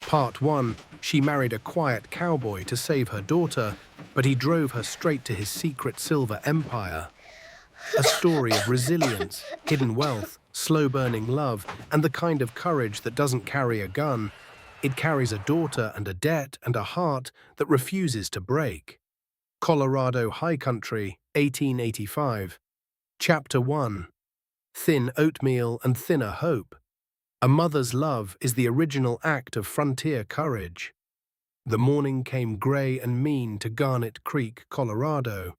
Part 1. She married a quiet cowboy to save her daughter, but he drove her straight to his secret silver empire. A story of resilience, hidden wealth, slow-burning love, and the kind of courage that doesn't carry a gun. It carries a daughter and a debt and a heart that refuses to break. Colorado High Country, 1885. Chapter 1. Thin oatmeal and thinner hope. A mother's love is the original act of frontier courage. The morning came grey and mean to Garnet Creek, Colorado,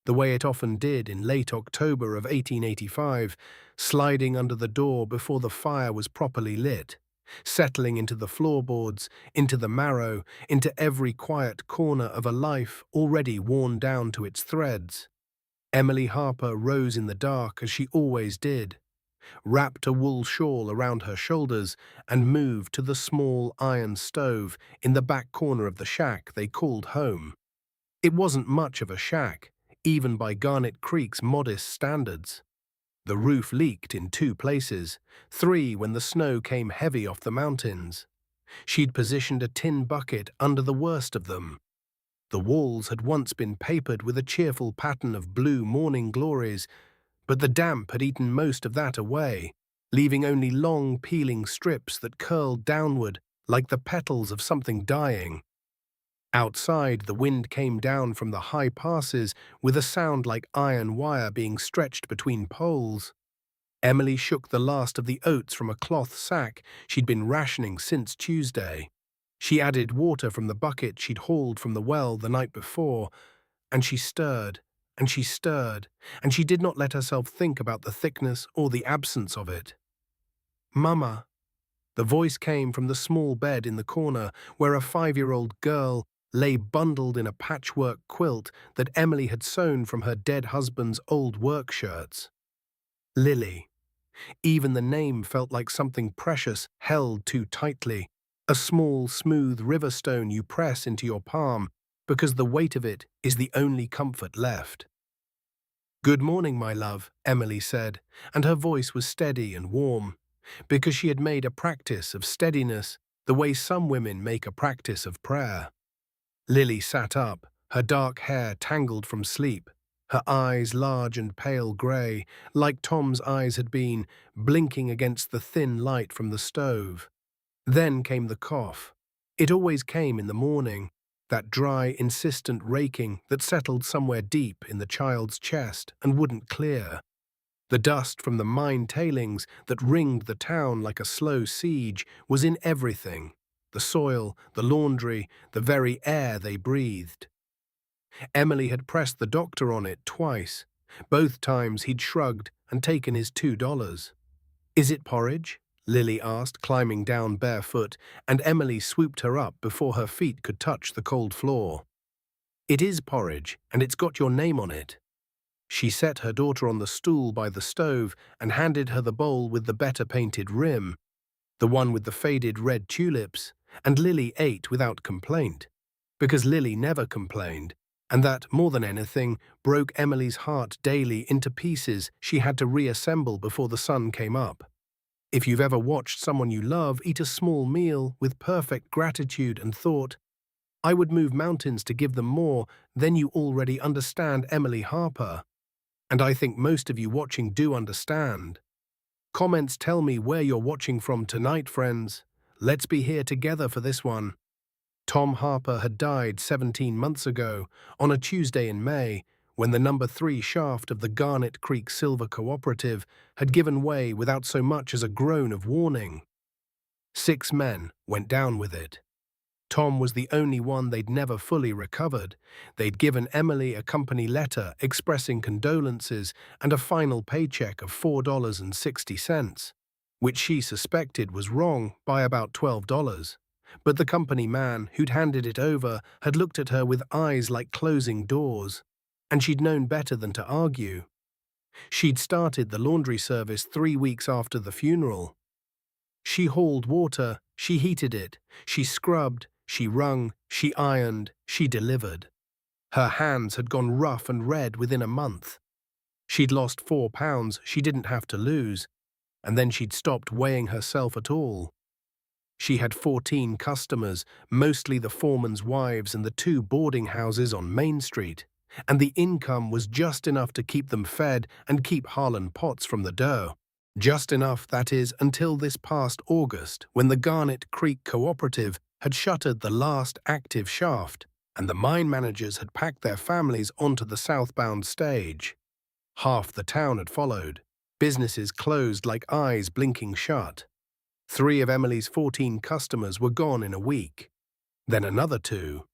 the way it often did in late October of 1885, sliding under the door before the fire was properly lit, settling into the floorboards, into the marrow, into every quiet corner of a life already worn down to its threads. Emily Harper rose in the dark as she always did, wrapped a wool shawl around her shoulders, and moved to the small iron stove in the back corner of the shack they called home. It wasn't much of a shack, even by Garnet Creek's modest standards. The roof leaked in 2 places, 3 when the snow came heavy off the mountains. She'd positioned a tin bucket under the worst of them. The walls had once been papered with a cheerful pattern of blue morning glories, but the damp had eaten most of that away, leaving only long peeling strips that curled downward like the petals of something dying. Outside, the wind came down from the high passes with a sound like iron wire being stretched between poles. Emily shook the last of the oats from a cloth sack she'd been rationing since Tuesday. She added water from the bucket she'd hauled from the well the night before, and she stirred, and she stirred, and she did not let herself think about the thickness or the absence of it. "Mama." The voice came from the small bed in the corner where a 5-year-old girl lay bundled in a patchwork quilt that Emily had sewn from her dead husband's old work shirts. Lily. Even the name felt like something precious held too tightly, a small, smooth river stone you press into your palm because the weight of it is the only comfort left. "Good morning, my love," Emily said, and her voice was steady and warm, because she had made a practice of steadiness the way some women make a practice of prayer. Lily sat up, her dark hair tangled from sleep, her eyes large and pale grey, like Tom's eyes had been, blinking against the thin light from the stove. Then came the cough. It always came in the morning, that dry, insistent raking that settled somewhere deep in the child's chest and wouldn't clear. The dust from the mine tailings that ringed the town like a slow siege was in everything, the soil, the laundry, the very air they breathed. Emily had pressed the doctor on it twice. Both times he'd shrugged and taken his $2. "Is it porridge?" Lily asked, climbing down barefoot, and Emily swooped her up before her feet could touch the cold floor. "It is porridge, and it's got your name on it." She set her daughter on the stool by the stove and handed her the bowl with the better painted rim, the one with the faded red tulips, and Lily ate without complaint, because Lily never complained, and that, more than anything, broke Emily's heart daily into pieces she had to reassemble before the sun came up. If you've ever watched someone you love eat a small meal with perfect gratitude and thought, "I would move mountains to give them more," then you already understand Emily Harper. And I think most of you watching do understand. Comments tell me where you're watching from tonight, friends. Let's be here together for this one. Tom Harper had died 17 months ago, on a Tuesday in May, when the number 3 shaft of the Garnet Creek Silver Cooperative had given way without so much as a groan of warning. 6 men went down with it. Tom was the only one they'd never fully recovered. They'd given Emily a company letter expressing condolences and a final paycheck of $4.60, which she suspected was wrong by about $12. But the company man who'd handed it over had looked at her with eyes like closing doors, and she'd known better than to argue. She'd started the laundry service 3 weeks after the funeral. She hauled water, she heated it, she scrubbed, she wrung, she ironed, she delivered. Her hands had gone rough and red within a month. She'd lost 4 pounds she didn't have to lose, and then she'd stopped weighing herself at all. She had 14 customers, mostly the foreman's wives and the 2 boarding houses on Main Street, and the income was just enough to keep them fed and keep Harlan Potts from the dough. Just enough, that is, until this past August, when the Garnet Creek Cooperative had shuttered the last active shaft, and the mine managers had packed their families onto the southbound stage. Half the town had followed, businesses closed like eyes blinking shut. 3 of Emily's 14 customers were gone in a week. Then another 2.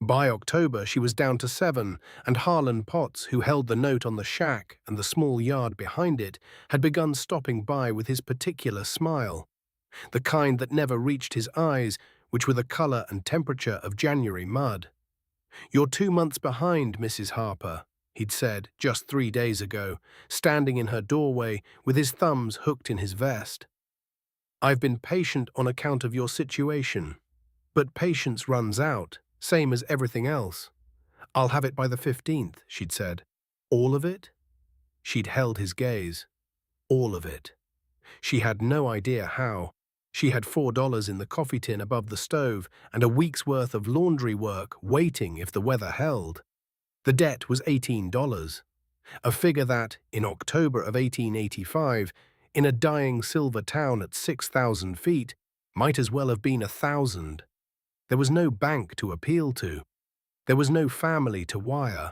By October, she was down to 7, and Harlan Potts, who held the note on the shack and the small yard behind it, had begun stopping by with his particular smile, the kind that never reached his eyes, which were the color and temperature of January mud. "You're 2 months behind, Mrs. Harper," he'd said just 3 days ago, standing in her doorway with his thumbs hooked in his vest. "I've been patient on account of your situation. But patience runs out, same as everything else. I'll have it by the 15th, she'd said. All of it? She'd held his gaze. All of it. She had no idea how. She had $4 in the coffee tin above the stove and a week's worth of laundry work waiting if the weather held. The debt was $18, a figure that, in October of 1885, in a dying silver town at 6,000 feet, might as well have been 1,000. There was no bank to appeal to. There was no family to wire.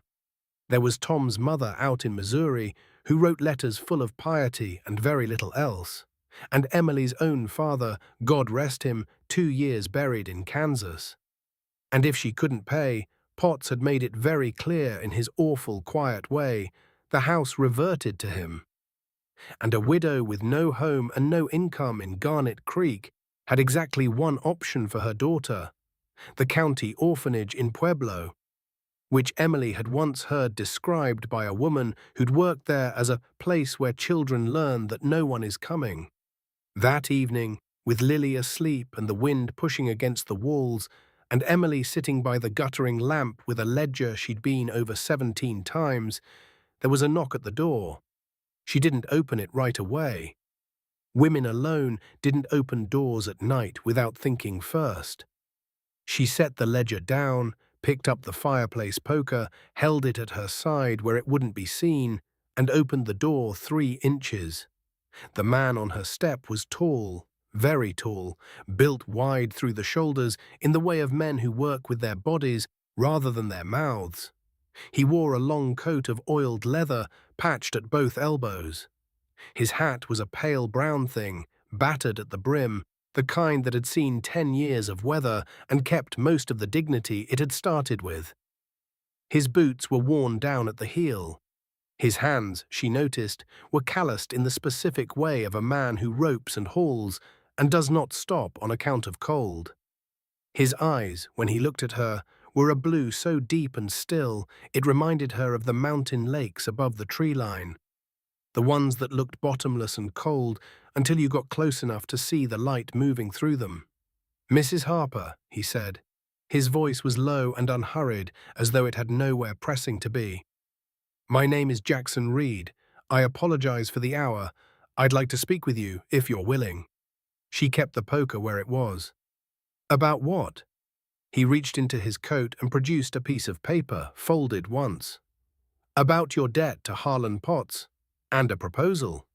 There was Tom's mother out in Missouri, who wrote letters full of piety and very little else, and Emily's own father, God rest him, 2 years buried in Kansas. And if she couldn't pay, Potts had made it very clear in his awful quiet way, the house reverted to him. And a widow with no home and no income in Garnet Creek had exactly one option for her daughter, the county orphanage in Pueblo, which Emily had once heard described by a woman who'd worked there as a place where children learn that no one is coming. That evening, with Lily asleep and the wind pushing against the walls, and Emily sitting by the guttering lamp with a ledger she'd been over 17 times, there was a knock at the door. She didn't open it right away. Women alone didn't open doors at night without thinking first. She set the ledger down, picked up the fireplace poker, held it at her side where it wouldn't be seen, and opened the door 3 inches. The man on her step was tall, very tall, built wide through the shoulders in the way of men who work with their bodies rather than their mouths. He wore a long coat of oiled leather, patched at both elbows. His hat was a pale brown thing, battered at the brim, the kind that had seen 10 years of weather and kept most of the dignity it had started with. His boots were worn down at the heel. His hands, she noticed, were calloused in the specific way of a man who ropes and hauls and does not stop on account of cold. His eyes, when he looked at her, were a blue so deep and still it reminded her of the mountain lakes above the tree line, the ones that looked bottomless and cold until you got close enough to see the light moving through them. "Mrs. Harper," he said. His voice was low and unhurried, as though it had nowhere pressing to be. "My name is Jackson Reed. I apologize for the hour. I'd like to speak with you, if you're willing." She kept the poker where it was. "About what?" He reached into his coat and produced a piece of paper, folded once. "About your debt to Harlan Potts, and a proposal."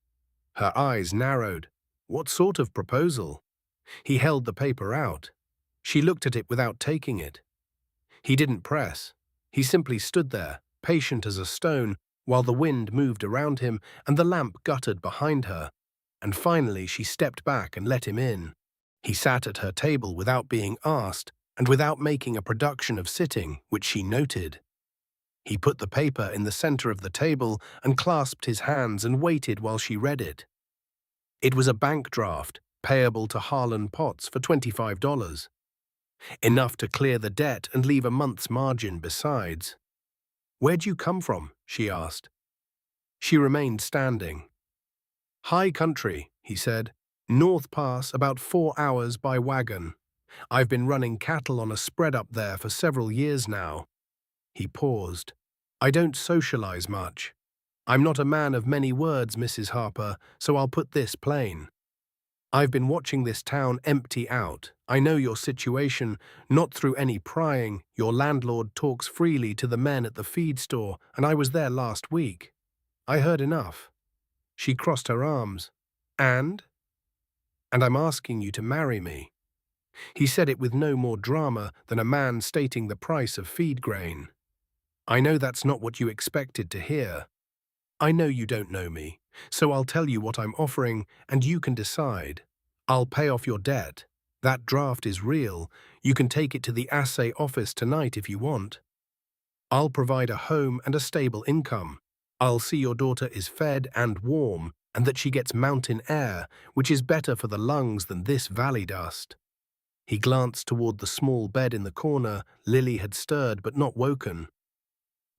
Her eyes narrowed. What sort of proposal? He held the paper out. She looked at it without taking it. He didn't press. He simply stood there, patient as a stone, while the wind moved around him and the lamp guttered behind her. And finally she stepped back and let him in. He sat at her table without being asked, and without making a production of sitting, which she noted. He put the paper in the center of the table and clasped his hands and waited while she read it. It was a bank draft, payable to Harlan Potts for $25. Enough to clear the debt and leave a month's margin besides. "Where'd you come from?" she asked. She remained standing. "High country," he said. "North Pass, about 4 hours by wagon. I've been running cattle on a spread up there for several years now." He paused. "I don't socialize much. I'm not a man of many words, Mrs. Harper, so I'll put this plain. I've been watching this town empty out. I know your situation, not through any prying. Your landlord talks freely to the men at the feed store, and I was there last week. I heard enough." She crossed her arms. And? "And I'm asking you to marry me." He said it with no more drama than a man stating the price of feed grain. "I know that's not what you expected to hear. I know you don't know me, so I'll tell you what I'm offering, and you can decide. I'll pay off your debt. That draft is real. You can take it to the assay office tonight if you want. I'll provide a home and a stable income. I'll see your daughter is fed and warm, and that she gets mountain air, which is better for the lungs than this valley dust." He glanced toward the small bed in the corner. Lily had stirred but not woken.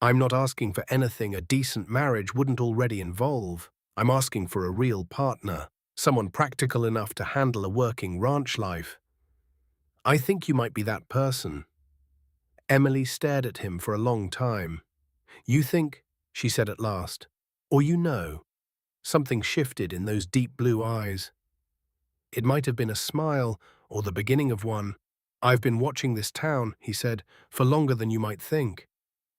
"I'm not asking for anything a decent marriage wouldn't already involve. I'm asking for a real partner, someone practical enough to handle a working ranch life. I think you might be that person." Emily stared at him for a long time. "You think," she said at last, "or you know." Something shifted in those deep blue eyes. It might have been a smile or the beginning of one. "I've been watching this town," he said, "for longer than you might think.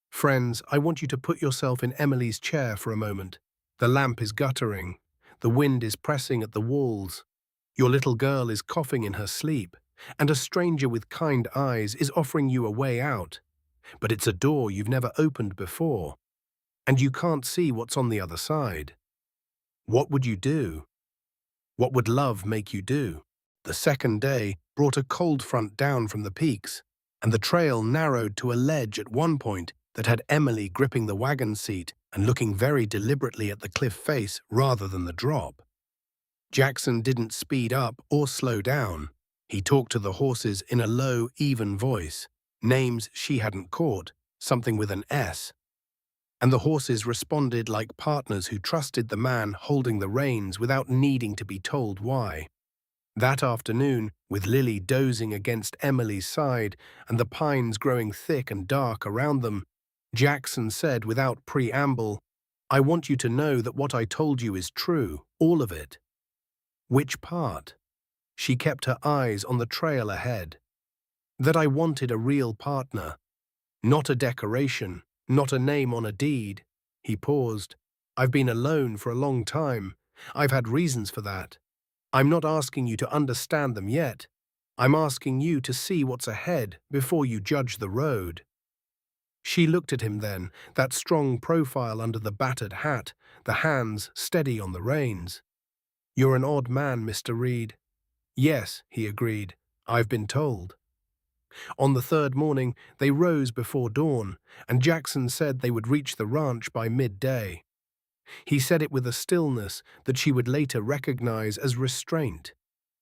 Friends, I want you to put yourself in Emily's chair for a moment. The lamp is guttering. The wind is pressing at the walls. Your little girl is coughing in her sleep, and a stranger with kind eyes is offering you a way out. But it's a door you've never opened before, and you can't see what's on the other side. What would you do? What would love make you do?" The second day brought a cold front down from the peaks, and the trail narrowed to a ledge at one point that had Emily gripping the wagon seat and looking very deliberately at the cliff face rather than the drop. Jackson didn't speed up or slow down. He talked to the horses in a low, even voice, names she hadn't caught, something with an S. And the horses responded like partners who trusted the man holding the reins without needing to be told why. That afternoon, with Lily dozing against Emily's side and the pines growing thick and dark around them, Jackson said without preamble, "I want you to know that what I told you is true, all of it." "Which part?" She kept her eyes on the trail ahead. "That I wanted a real partner. Not a decoration, not a name on a deed." He paused. "I've been alone for a long time. I've had reasons for that. I'm not asking you to understand them yet. I'm asking you to see what's ahead before you judge the road." She looked at him then, that strong profile under the battered hat, the hands steady on the reins. "You're an odd man, Mr. Reed." "Yes," he agreed. "I've been told." On the third morning, they rose before dawn, and Jackson said they would reach the ranch by midday. He said it with a stillness that she would later recognize as restraint,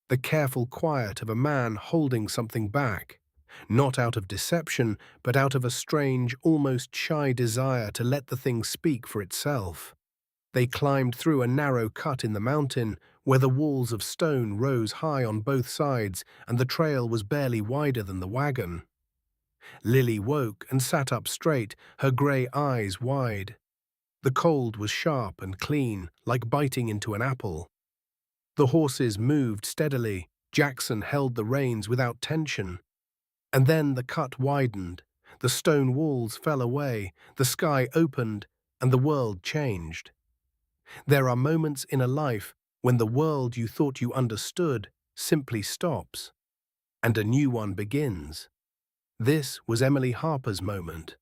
the careful quiet of a man holding something back, not out of deception, but out of a strange, almost shy desire to let the thing speak for itself. They climbed through a narrow cut in the mountain, where the walls of stone rose high on both sides and the trail was barely wider than the wagon. Lily woke and sat up straight, her grey eyes wide. The cold was sharp and clean, like biting into an apple. The horses moved steadily. Jackson held the reins without tension. And then the cut widened, the stone walls fell away, the sky opened, and the world changed. There are moments in a life when the world you thought you understood simply stops, and a new one begins. This was Emily Harper's moment.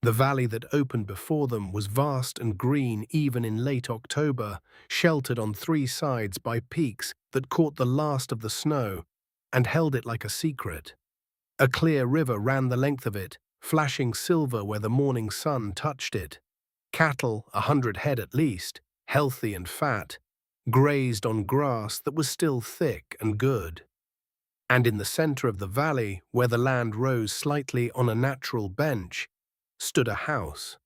The valley that opened before them was vast and green even in late October, sheltered on three sides by peaks that caught the last of the snow and held it like a secret. A clear river ran the length of it, flashing silver where the morning sun touched it. Cattle, 100 head at least, healthy and fat, grazed on grass that was still thick and good. And in the center of the valley, where the land rose slightly on a natural bench, stood a house.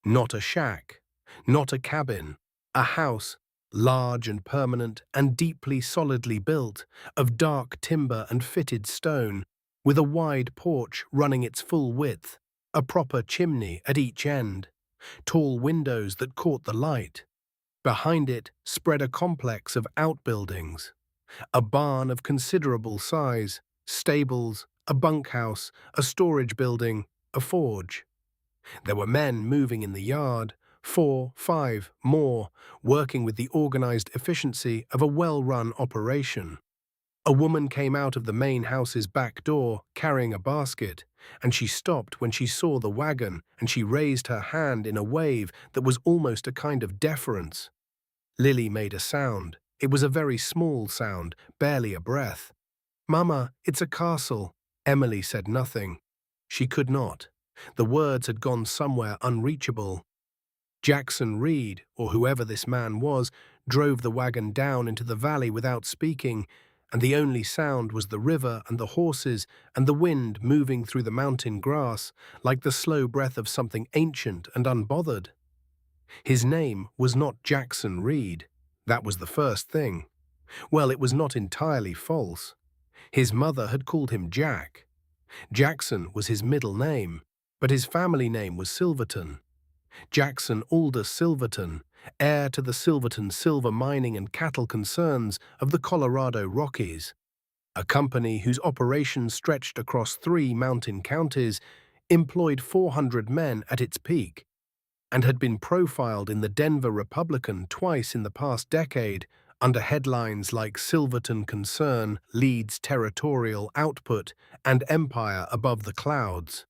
Not a shack, not a cabin, a house, large and permanent and deeply solidly built, of dark timber and fitted stone, with a wide porch running its full width, a proper chimney at each end, tall windows that caught the light. Behind it spread a complex of outbuildings, A barn of considerable size, stables, a bunkhouse, a storage building, a forge. There were men moving in the yard, 4, 5, more, working with the organized efficiency of a well-run operation. A woman came out of the main house's back door carrying a basket, and she stopped when she saw the wagon, and she raised her hand in a wave that was almost a kind of deference. Lily made a sound. It was a very small sound, barely a breath. "Mama, it's a castle." Emily said nothing. She could not. The words had gone somewhere unreachable. Jackson Reed, or whoever this man was, drove the wagon down into the valley without speaking, and the only sound was the river and the horses and the wind moving through the mountain grass, like the slow breath of something ancient and unbothered. His name was not Jackson Reed. That was the first thing. Well, it was not entirely false. His mother had called him Jack. Jackson was his middle name, but his family name was Silverton. Jackson Aldous Silverton, heir to the Silverton silver mining and cattle concerns of the Colorado Rockies, a company whose operations stretched across 3 mountain counties, employed 400 men at its peak, and had been profiled in the Denver Republican twice in the past decade under headlines like Silverton Concern Leads Territorial Output and Empire Above the Clouds.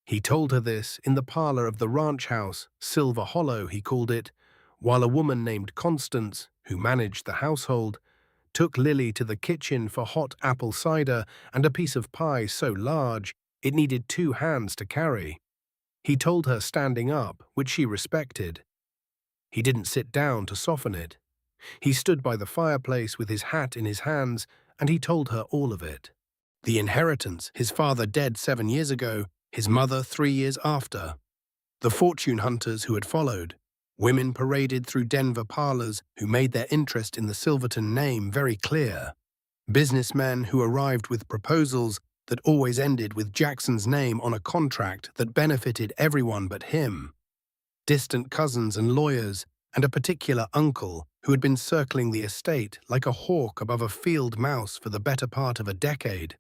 He told her this in the parlor of the ranch house, Silver Hollow he called it, while a woman named Constance, who managed the household, took Lily to the kitchen for hot apple cider and a piece of pie so large it needed 2 hands to carry. He told her standing up, which she respected. He didn't sit down to soften it. He stood by the fireplace with his hat in his hands, and he told her all of it. The inheritance, his father dead 7 years ago, his mother 3 years after. The fortune hunters who had followed. Women paraded through Denver parlors who made their interest in the Silverton name very clear. Businessmen who arrived with proposals that always ended with Jackson's name on a contract that benefited everyone but him. Distant cousins and lawyers, and a particular uncle who had been circling the estate like a hawk above a field mouse for the better part of a decade.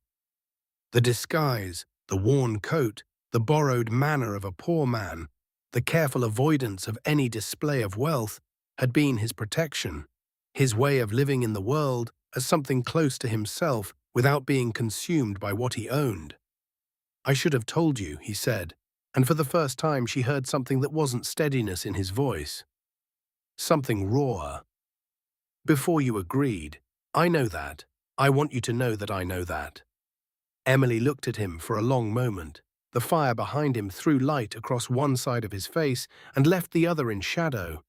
The disguise, the worn coat, the borrowed manner of a poor man, the careful avoidance of any display of wealth had been his protection, his way of living in the world as something close to himself without being consumed by what he owned. "I should have told you," he said, and for the first time she heard something that wasn't steadiness in his voice. Something raw. "Before you agreed. I know that. I want you to know that I know that." Emily looked at him for a long moment. The fire behind him threw light across one side of his face and left the other in shadow,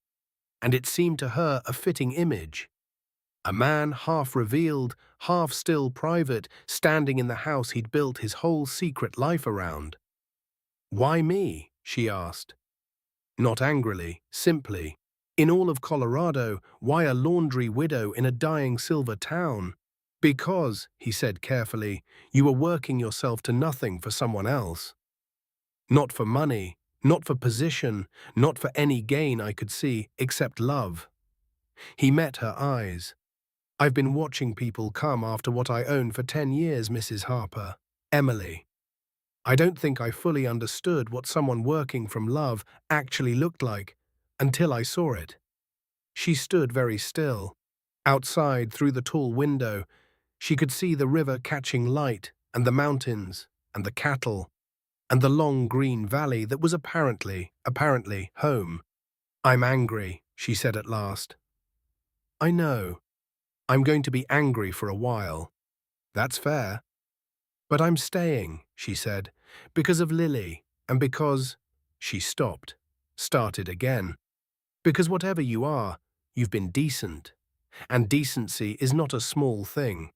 and it seemed to her a fitting image. A man half revealed, half still private, standing in the house he'd built his whole secret life around. "Why me?" she asked. Not angrily, simply. In all of Colorado, why a laundry widow in a dying silver town? "Because," he said carefully, "you were working yourself to nothing for someone else. Not for money, not for position, not for any gain I could see, except love." He met her eyes. "I've been watching people come after what I own for 10 years, Mrs. Harper. Emily. I don't think I fully understood what someone working from love actually looked like until I saw it." She stood very still. Outside, through the tall window, she could see the river catching light, and the mountains, and the cattle, and the long green valley that was apparently home. "I'm angry," she said at last. "I know. I'm going to be angry for a while." "That's fair." "But I'm staying," she said, "because of Lily, and because—" She stopped, started again. "Because whatever you are, you've been decent. And decency is not a small thing."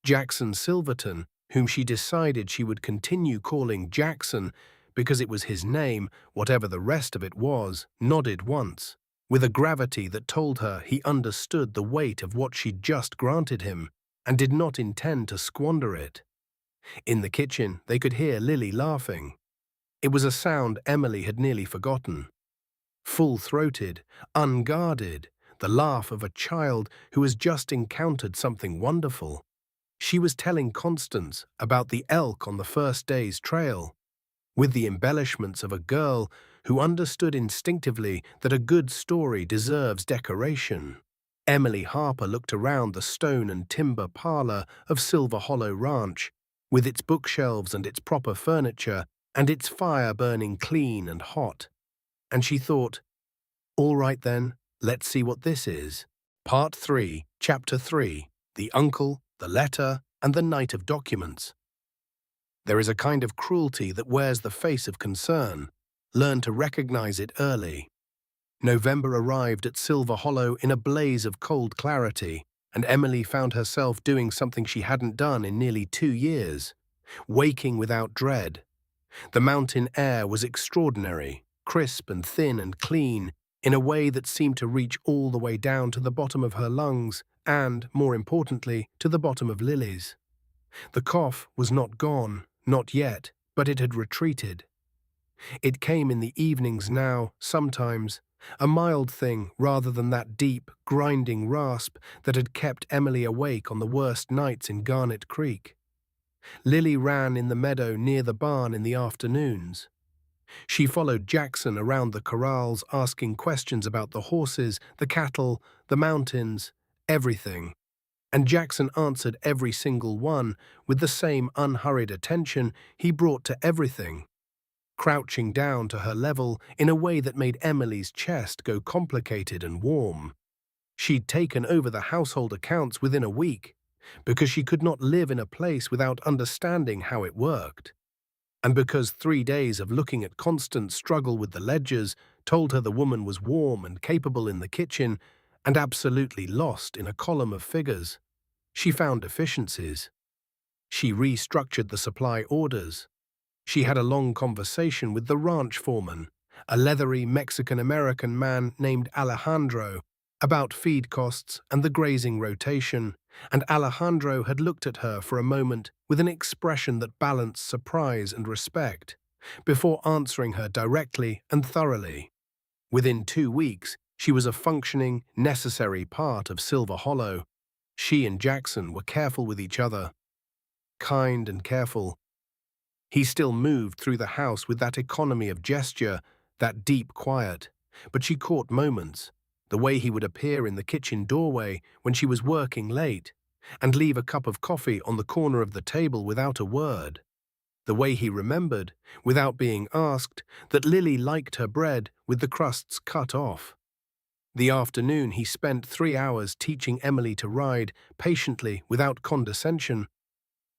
Jackson Silverton, whom she decided she would continue calling Jackson because it was his name, whatever the rest of it was, nodded once, with a gravity that told her he understood the weight of what she'd just granted him and did not intend to squander it. In the kitchen, they could hear Lily laughing. It was a sound Emily had nearly forgotten. Full-throated, unguarded, the laugh of a child who has just encountered something wonderful. She was telling Constance about the elk on the first day's trail, with the embellishments of a girl who understood instinctively that a good story deserves decoration. Emily Harper looked around the stone and timber parlor of Silver Hollow Ranch, with its bookshelves and its proper furniture, and its fire burning clean and hot. And she thought, all right then, let's see what this is. Part 3, Chapter 3, The Uncle, the Letter, and the Night of Documents. There is a kind of cruelty that wears the face of concern. Learn to recognize it early. November arrived at Silver Hollow in a blaze of cold clarity, and Emily found herself doing something she hadn't done in nearly 2 years, waking without dread. The mountain air was extraordinary, crisp and thin and clean, in a way that seemed to reach all the way down to the bottom of her lungs and, more importantly, to the bottom of Lily's. The cough was not gone, not yet, but it had retreated. It came in the evenings now, sometimes, a mild thing rather than that deep, grinding rasp that had kept Emily awake on the worst nights in Garnet Creek. Lily ran in the meadow near the barn in the afternoons. She followed Jackson around the corrals, asking questions about the horses, the cattle, the mountains, everything. And Jackson answered every single one with the same unhurried attention he brought to everything, crouching down to her level in a way that made Emily's chest go complicated and warm. She'd taken over the household accounts within a week, because she could not live in a place without understanding how it worked. And because 3 days of looking at Constance struggle with the ledgers told her the woman was warm and capable in the kitchen and absolutely lost in a column of figures, she found deficiencies. She restructured the supply orders. She had a long conversation with the ranch foreman, a leathery Mexican-American man named Alejandro, about feed costs and the grazing rotation, and Alejandro had looked at her for a moment with an expression that balanced surprise and respect, before answering her directly and thoroughly. Within 2 weeks, she was a functioning, necessary part of Silver Hollow. She and Jackson were careful with each other, kind and careful. He still moved through the house with that economy of gesture, that deep quiet, but she caught moments, the way he would appear in the kitchen doorway when she was working late, and leave a cup of coffee on the corner of the table without a word. The way he remembered, without being asked, that Lily liked her bread with the crusts cut off. The afternoon he spent 3 hours teaching Emily to ride, patiently, without condescension,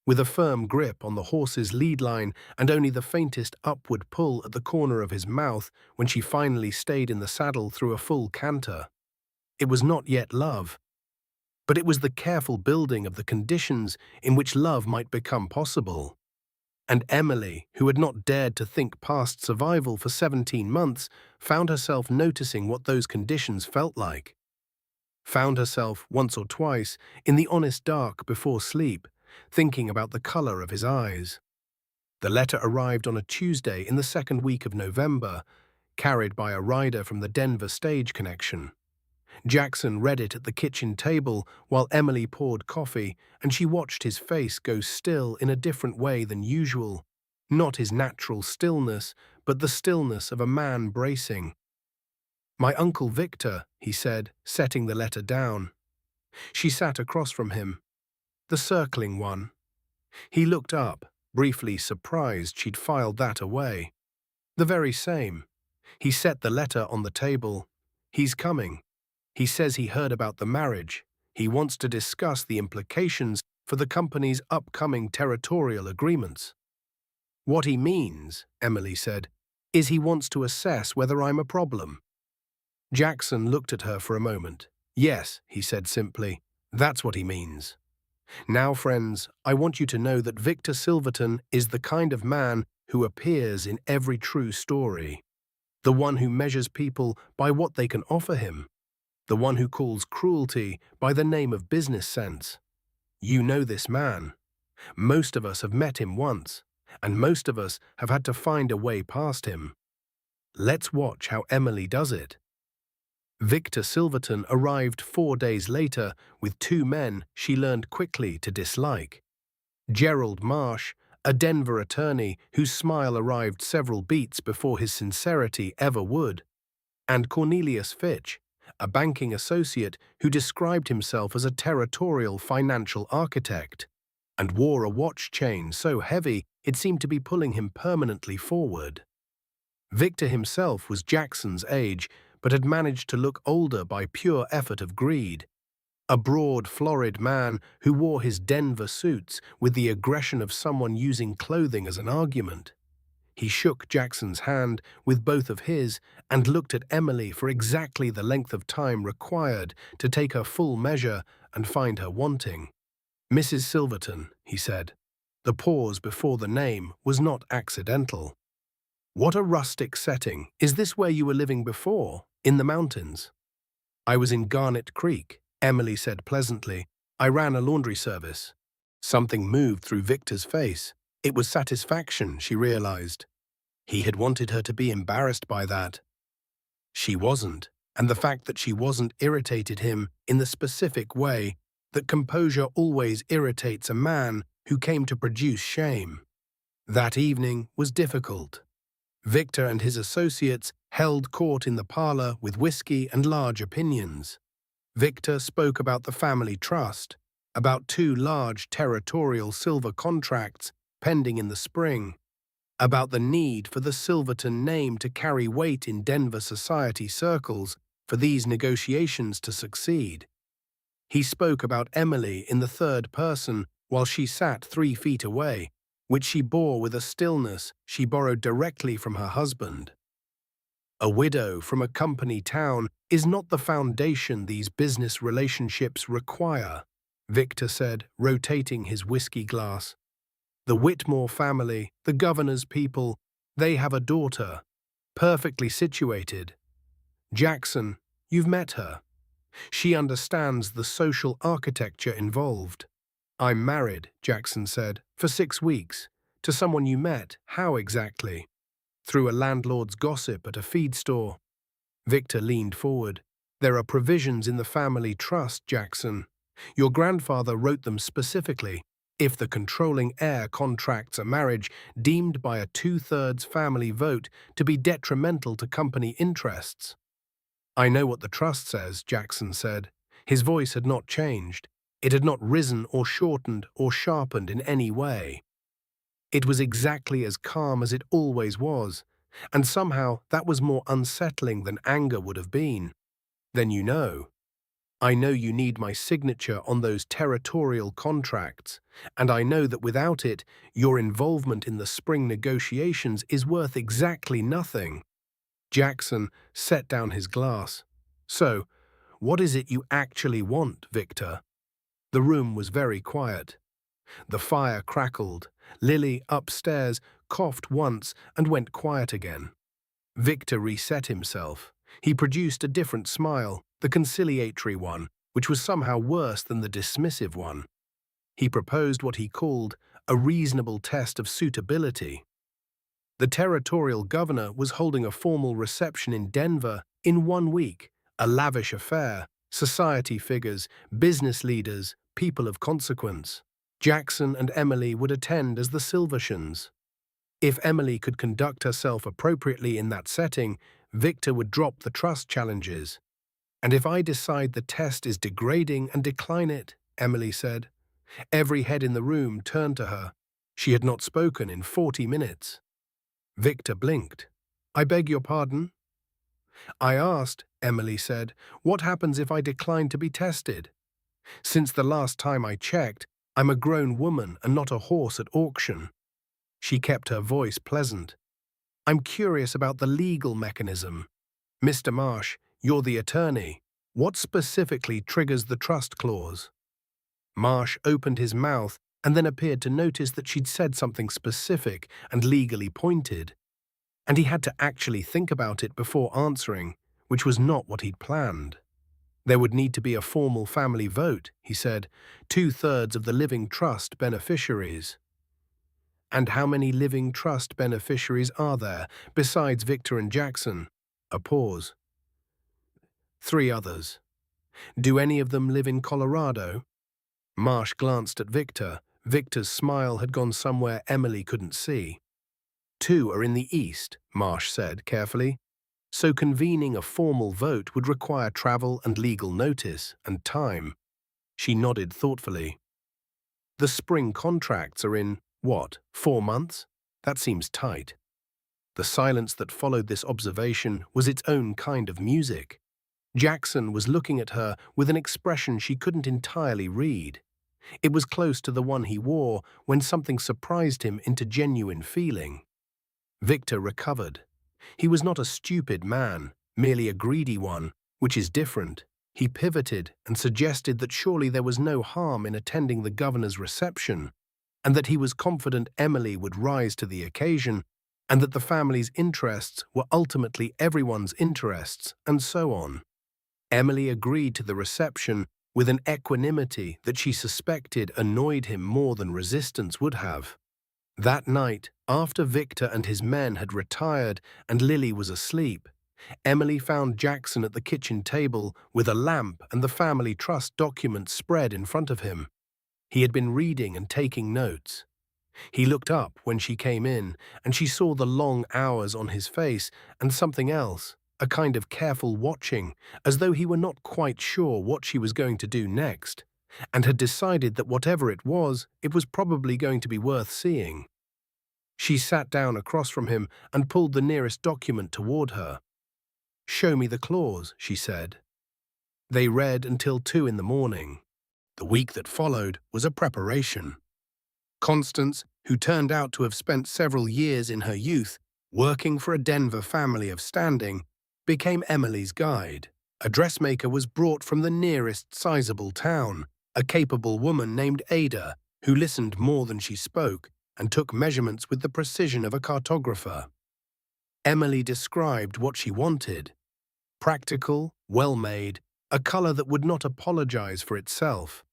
with a firm grip on the horse's lead line and only the faintest upward pull at the corner of his mouth when she finally stayed in the saddle through a full canter. It was not yet love, but it was the careful building of the conditions in which love might become possible. And Emily, who had not dared to think past survival for 17 months, found herself noticing what those conditions felt like. Found herself, once or twice, in the honest dark before sleep, thinking about the color of his eyes. The letter arrived on a Tuesday in the second week of November, carried by a rider from the Denver stage connection. Jackson read it at the kitchen table while Emily poured coffee, and she watched his face go still in a different way than usual. Not his natural stillness, but the stillness of a man bracing. "My Uncle Victor," he said, setting the letter down. She sat across from him, the circling one. He looked up, briefly surprised she'd filed that away. The very same. He set the letter on the table. "He's coming. He says he heard about the marriage. He wants to discuss the implications for the company's upcoming territorial agreements." "What he means," Emily said, "is he wants to assess whether I'm a problem." Jackson looked at her for a moment. "Yes," he said simply, "that's what he means. Now, friends, I want you to know that Victor Silverton is the kind of man who appears in every true story. The one who measures people by what they can offer him. The one who calls cruelty by the name of business sense. You know this man. Most of us have met him once, and most of us have had to find a way past him. Let's watch how Emily does it." Victor Silverton arrived 4 days later with 2 men she learned quickly to dislike. Gerald Marsh, a Denver attorney whose smile arrived several beats before his sincerity ever would, and Cornelius Fitch, a banking associate who described himself as a territorial financial architect and wore a watch chain so heavy it seemed to be pulling him permanently forward. Victor himself was Jackson's age, but had managed to look older by pure effort of greed. A broad, florid man who wore his Denver suits with the aggression of someone using clothing as an argument. He shook Jackson's hand with both of his and looked at Emily for exactly the length of time required to take her full measure and find her wanting. "Mrs. Silverton," he said. The pause before the name was not accidental. "What a rustic setting. Is this where you were living before, in the mountains?" "I was in Garnet Creek," Emily said pleasantly. "I ran a laundry service." Something moved through Victor's face. It was satisfaction, she realized. He had wanted her to be embarrassed by that. She wasn't, and the fact that she wasn't irritated him in the specific way that composure always irritates a man who came to produce shame. That evening was difficult. Victor and his associates held court in the parlor with whiskey and large opinions. Victor spoke about the family trust, about 2 large territorial silver contracts pending in the spring, about the need for the Silverton name to carry weight in Denver society circles for these negotiations to succeed. He spoke about Emily in the third person while she sat 3 feet away, which she bore with a stillness she borrowed directly from her husband. A widow from a company town is not the foundation these business relationships require, Victor said, rotating his whiskey glass. The Whitmore family, the governor's people, they have a daughter, perfectly situated. Jackson, you've met her. She understands the social architecture involved. "I'm married," Jackson said, "for 6 weeks. To someone you met, how exactly?" "Through a landlord's gossip at a feed store." Victor leaned forward. "There are provisions in the family trust, Jackson. Your grandfather wrote them specifically. If the controlling heir contracts a marriage deemed by a 2/3 family vote to be detrimental to company interests." "I know what the trust says," Jackson said. His voice had not changed. It had not risen or shortened or sharpened in any way. It was exactly as calm as it always was, and somehow that was more unsettling than anger would have been. "Then you know. I know you need my signature on those territorial contracts, and I know that without it, your involvement in the spring negotiations is worth exactly nothing." Jackson set down his glass. "So, what is it you actually want, Victor?" The room was very quiet. The fire crackled. Lily, upstairs, coughed once and went quiet again. Victor reset himself. He produced a different smile, the conciliatory one, which was somehow worse than the dismissive one. He proposed what he called a reasonable test of suitability. The territorial governor was holding a formal reception in Denver in 1 week, a lavish affair, society figures, business leaders, people of consequence. Jackson and Emily would attend as the Silvershans. If Emily could conduct herself appropriately in that setting, Victor would drop the trust challenges. "And if I decide the test is degrading and decline it," Emily said. Every head in the room turned to her. She had not spoken in 40 minutes. Victor blinked. "I beg your pardon?" "I asked," Emily said, "what happens if I decline to be tested? Since the last time I checked, I'm a grown woman and not a horse at auction." She kept her voice pleasant. "I'm curious about the legal mechanism. Mr. Marsh, you're the attorney. What specifically triggers the trust clause?" Marsh opened his mouth and then appeared to notice that she'd said something specific and legally pointed, and he had to actually think about it before answering, which was not what he'd planned. "There would need to be a formal family vote," he said, 2/3 of the living trust beneficiaries. "And how many living trust beneficiaries are there, besides Victor and Jackson?" A pause. 3 others. Do any of them live in Colorado? Marsh glanced at Victor. Victor's smile had gone somewhere Emily couldn't see. 2 are in the East, Marsh said carefully. So convening a formal vote would require travel and legal notice and time. She nodded thoughtfully. The spring contracts are in, what, 4 months? That seems tight. The silence that followed this observation was its own kind of music. Jackson was looking at her with an expression she couldn't entirely read. It was close to the one he wore when something surprised him into genuine feeling. Victor recovered. He was not a stupid man, merely a greedy one, which is different. He pivoted and suggested that surely there was no harm in attending the governor's reception, and that he was confident Emily would rise to the occasion, and that the family's interests were ultimately everyone's interests, and so on. Emily agreed to the reception with an equanimity that she suspected annoyed him more than resistance would have. That night, after Victor and his men had retired and Lily was asleep, Emily found Jackson at the kitchen table with a lamp and the family trust documents spread in front of him. He had been reading and taking notes. He looked up when she came in, and she saw the long hours on his face and something else, a kind of careful watching, as though he were not quite sure what she was going to do next, and had decided that whatever it was probably going to be worth seeing. She sat down across from him and pulled the nearest document toward her. "Show me the clause," she said. They read until 2 in the morning. The week that followed was a preparation. Constance, who turned out to have spent several years in her youth working for a Denver family of standing, became Emily's guide. A dressmaker was brought from the nearest sizable town, a capable woman named Ada, who listened more than she spoke and took measurements with the precision of a cartographer. Emily described what she wanted. Practical, well-made, a color that would not apologize for itself.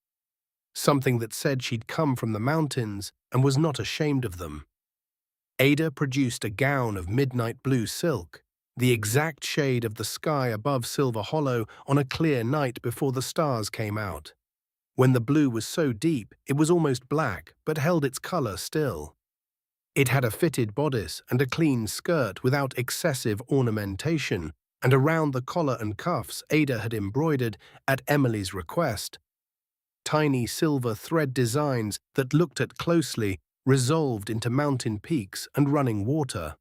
Something that said she'd come from the mountains and was not ashamed of them. Ada produced a gown of midnight blue silk, the exact shade of the sky above Silver Hollow on a clear night before the stars came out. When the blue was so deep, it was almost black, but held its color still. It had a fitted bodice and a clean skirt without excessive ornamentation, and around the collar and cuffs Ada had embroidered, at Emily's request, tiny silver thread designs that, looked at closely, resolved into mountain peaks and running water.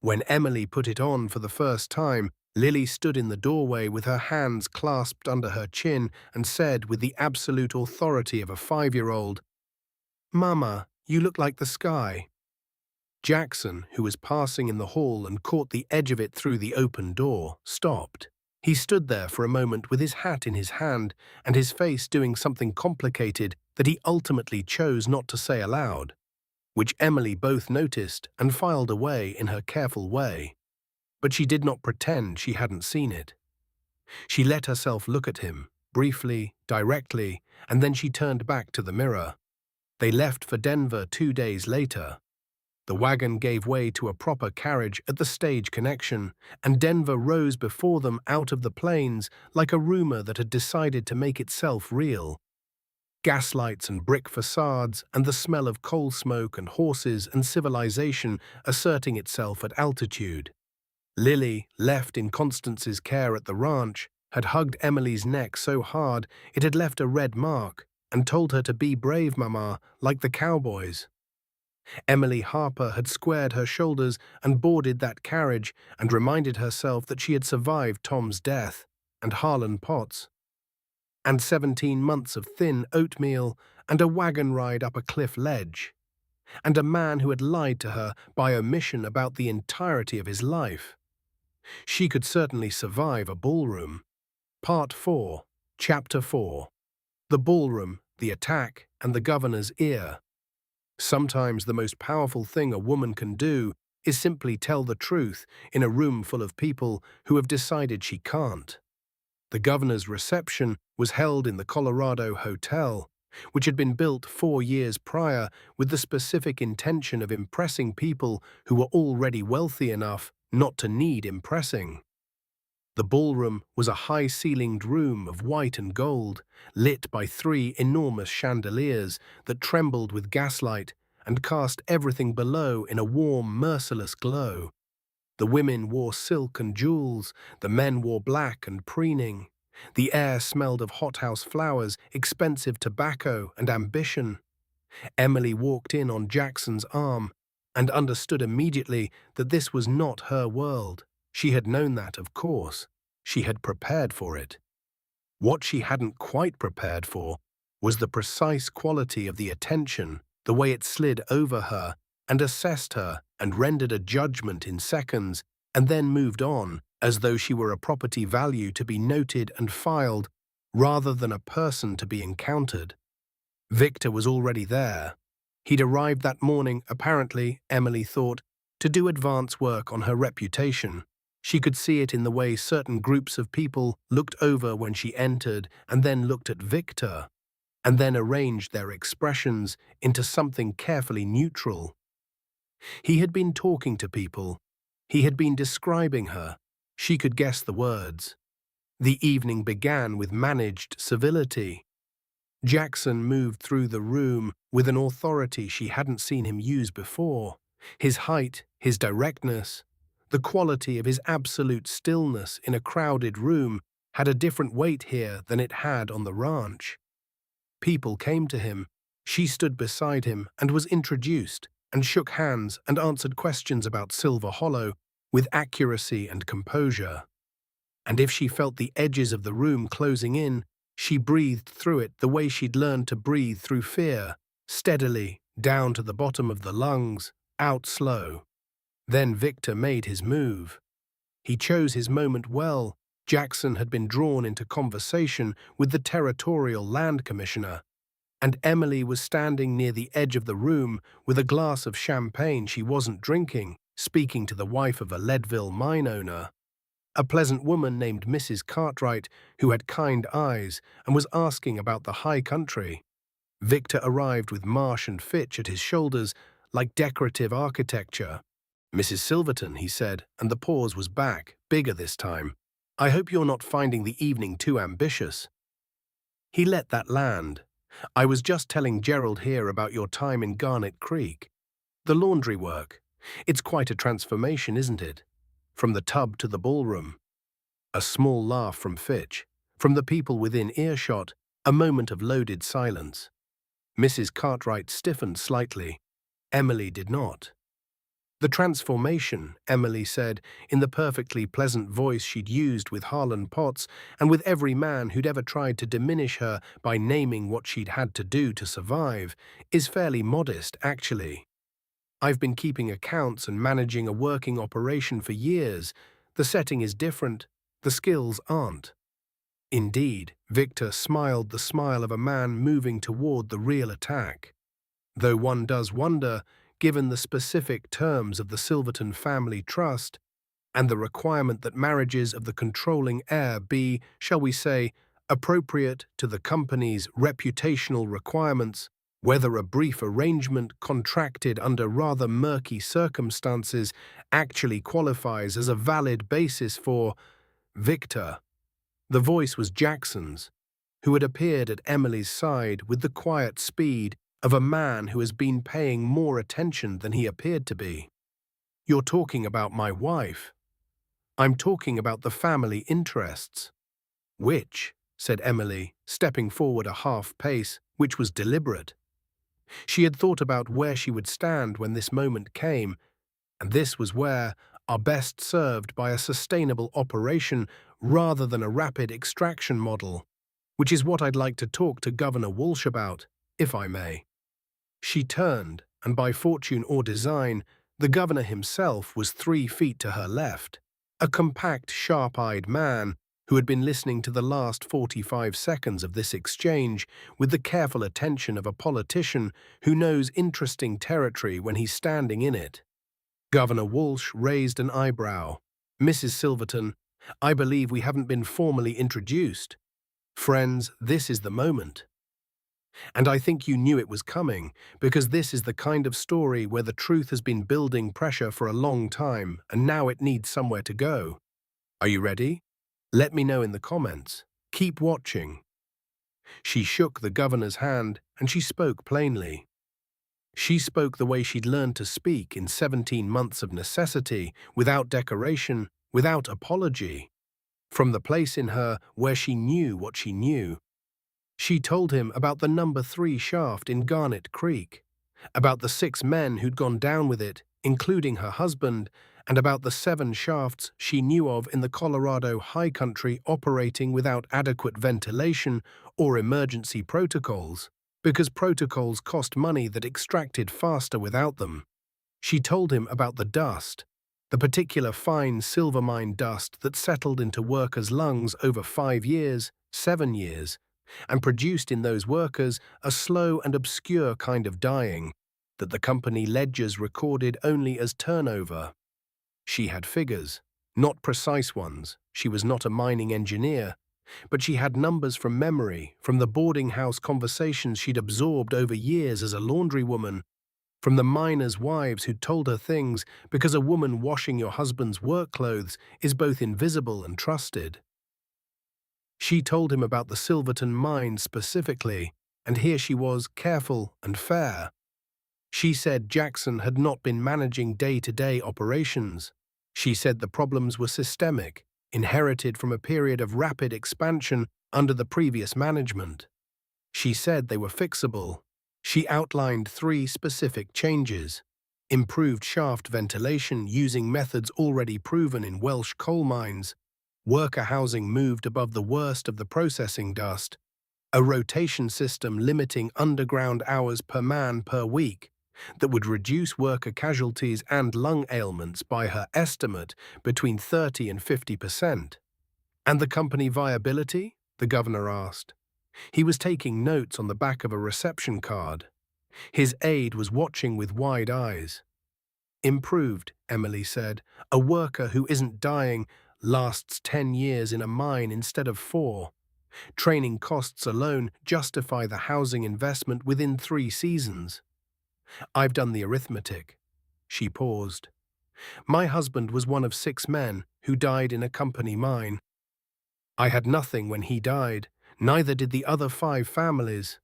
When Emily put it on for the first time, Lily stood in the doorway with her hands clasped under her chin and said with the absolute authority of a 5-year-old, "Mama, you look like the sky." Jackson, who was passing in the hall and caught the edge of it through the open door, stopped. He stood there for a moment with his hat in his hand and his face doing something complicated that he ultimately chose not to say aloud, which Emily both noticed and filed away in her careful way. But she did not pretend she hadn't seen it. She let herself look at him, briefly, directly, and then she turned back to the mirror. They left for Denver 2 days later. The wagon gave way to a proper carriage at the stage connection, and Denver rose before them out of the plains like a rumor that had decided to make itself real. Gaslights and brick facades and the smell of coal smoke and horses and civilization asserting itself at altitude. Lily, left in Constance's care at the ranch, had hugged Emily's neck so hard it had left a red mark and told her to be brave, Mama, like the cowboys. Emily Harper had squared her shoulders and boarded that carriage and reminded herself that she had survived Tom's death and Harlan Potts, and 17 months of thin oatmeal and a wagon ride up a cliff ledge, and a man who had lied to her by omission about the entirety of his life. She could certainly survive a ballroom. Part 4, Chapter 4. The ballroom, the attack, and the governor's ear. Sometimes the most powerful thing a woman can do is simply tell the truth in a room full of people who have decided she can't. The governor's reception was held in the Colorado Hotel, which had been built 4 years prior with the specific intention of impressing people who were already wealthy enough not to need impressing. The ballroom was a high-ceilinged room of white and gold, lit by 3 enormous chandeliers that trembled with gaslight and cast everything below in a warm, merciless glow. The women wore silk and jewels, the men wore black and preening. The air smelled of hothouse flowers, expensive tobacco, and ambition. Emily walked in on Jackson's arm and understood immediately that this was not her world. She had known that, of course. She had prepared for it. What she hadn't quite prepared for was the precise quality of the attention, the way it slid over her and assessed her and rendered a judgment in seconds and then moved on as though she were a property value to be noted and filed rather than a person to be encountered. Victor was already there. He'd arrived that morning, apparently, Emily thought, to do advance work on her reputation. She could see it in the way certain groups of people looked over when she entered and then looked at Victor, and then arranged their expressions into something carefully neutral. He had been talking to people. He had been describing her. She could guess the words. The evening began with managed civility. Jackson moved through the room with an authority she hadn't seen him use before. His height, his directness, the quality of his absolute stillness in a crowded room had a different weight here than it had on the ranch. People came to him. She stood beside him and was introduced and shook hands and answered questions about Silver Hollow with accuracy and composure. And if she felt the edges of the room closing in, she breathed through it the way she'd learned to breathe through fear, steadily, down to the bottom of the lungs, out slow. Then Victor made his move. He chose his moment well. Jackson had been drawn into conversation with the territorial land commissioner, and Emily was standing near the edge of the room with a glass of champagne she wasn't drinking, speaking to the wife of a Leadville mine owner. A pleasant woman named Mrs. Cartwright, who had kind eyes and was asking about the high country. Victor arrived with Marsh and Fitch at his shoulders, like decorative architecture. "Mrs. Silverton," he said, and the pause was back, bigger this time. "I hope you're not finding the evening too ambitious." He let that land. "I was just telling Gerald here about your time in Garnet Creek. The laundry work. It's quite a transformation, isn't it? From the tub to the ballroom." A small laugh from Fitch. From the people within earshot, a moment of loaded silence. Mrs. Cartwright stiffened slightly. Emily did not. "The transformation," Emily said, in the perfectly pleasant voice she'd used with Harlan Potts and with every man who'd ever tried to diminish her by naming what she'd had to do to survive, "is fairly modest, actually. I've been keeping accounts and managing a working operation for years. The setting is different. The skills aren't." Indeed, Victor smiled the smile of a man moving toward the real attack. Though one does wonder, given the specific terms of the Silverton family trust and the requirement that marriages of the controlling heir be, shall we say, appropriate to the company's reputational requirements, whether a brief arrangement contracted under rather murky circumstances actually qualifies as a valid basis for Victor. The voice was Jackson's, who had appeared at Emily's side with the quiet speed of a man who has been paying more attention than he appeared to be. "You're talking about my wife." "I'm talking about the family interests." "Which?" said Emily, stepping forward a half-pace, which was deliberate. She had thought about where she would stand when this moment came, and this was where are best served by a sustainable operation rather than a rapid extraction model, which is what I'd like to talk to Governor Walsh about, if I may. She turned, and by fortune or design, the governor himself was 3 feet to her left, a compact, sharp-eyed man who had been listening to the last 45 seconds of this exchange with the careful attention of a politician who knows interesting territory when he's standing in it. Governor Walsh raised an eyebrow. "Mrs. Silverton, I believe we haven't been formally introduced. Friends, this is the moment. And I think you knew it was coming, because this is the kind of story where the truth has been building pressure for a long time, and now it needs somewhere to go. Are you ready?" Let me know in the comments. Keep watching. She shook the governor's hand and she spoke plainly. She spoke the way she'd learned to speak in 17 months of necessity, without decoration, without apology. From the place in her where she knew what she knew. She told him about the number 3 shaft in Garnet Creek, about the 6 men who'd gone down with it, including her husband, and about the 7 shafts she knew of in the Colorado high country operating without adequate ventilation or emergency protocols, because protocols cost money that extracted faster without them. She told him about the dust, the particular fine silver mine dust that settled into workers' lungs over 5 years, 7 years, and produced in those workers a slow and obscure kind of dying that the company ledgers recorded only as turnover. She had figures, not precise ones. She was not a mining engineer, but she had numbers from memory, from the boarding house conversations she'd absorbed over years as a laundrywoman, from the miners' wives who'd told her things, because a woman washing your husband's work clothes is both invisible and trusted. She told him about the Silverton mine specifically, and here she was, careful and fair. She said Jackson had not been managing day-to-day operations. She said the problems were systemic, inherited from a period of rapid expansion under the previous management. She said they were fixable. She outlined 3 specific changes: improved shaft ventilation using methods already proven in Welsh coal mines, worker housing moved above the worst of the processing dust, a rotation system limiting underground hours per man per week that would reduce worker casualties and lung ailments by her estimate between 30 and 50%. And the company viability? The governor asked. He was taking notes on the back of a reception card. His aide was watching with wide eyes. Improved, Emily said. A worker who isn't dying lasts 10 years in a mine instead of 4. Training costs alone justify the housing investment within 3 seasons. I've done the arithmetic. She paused. My husband was one of 6 men who died in a company mine. I had nothing when he died, neither did the other 5 families.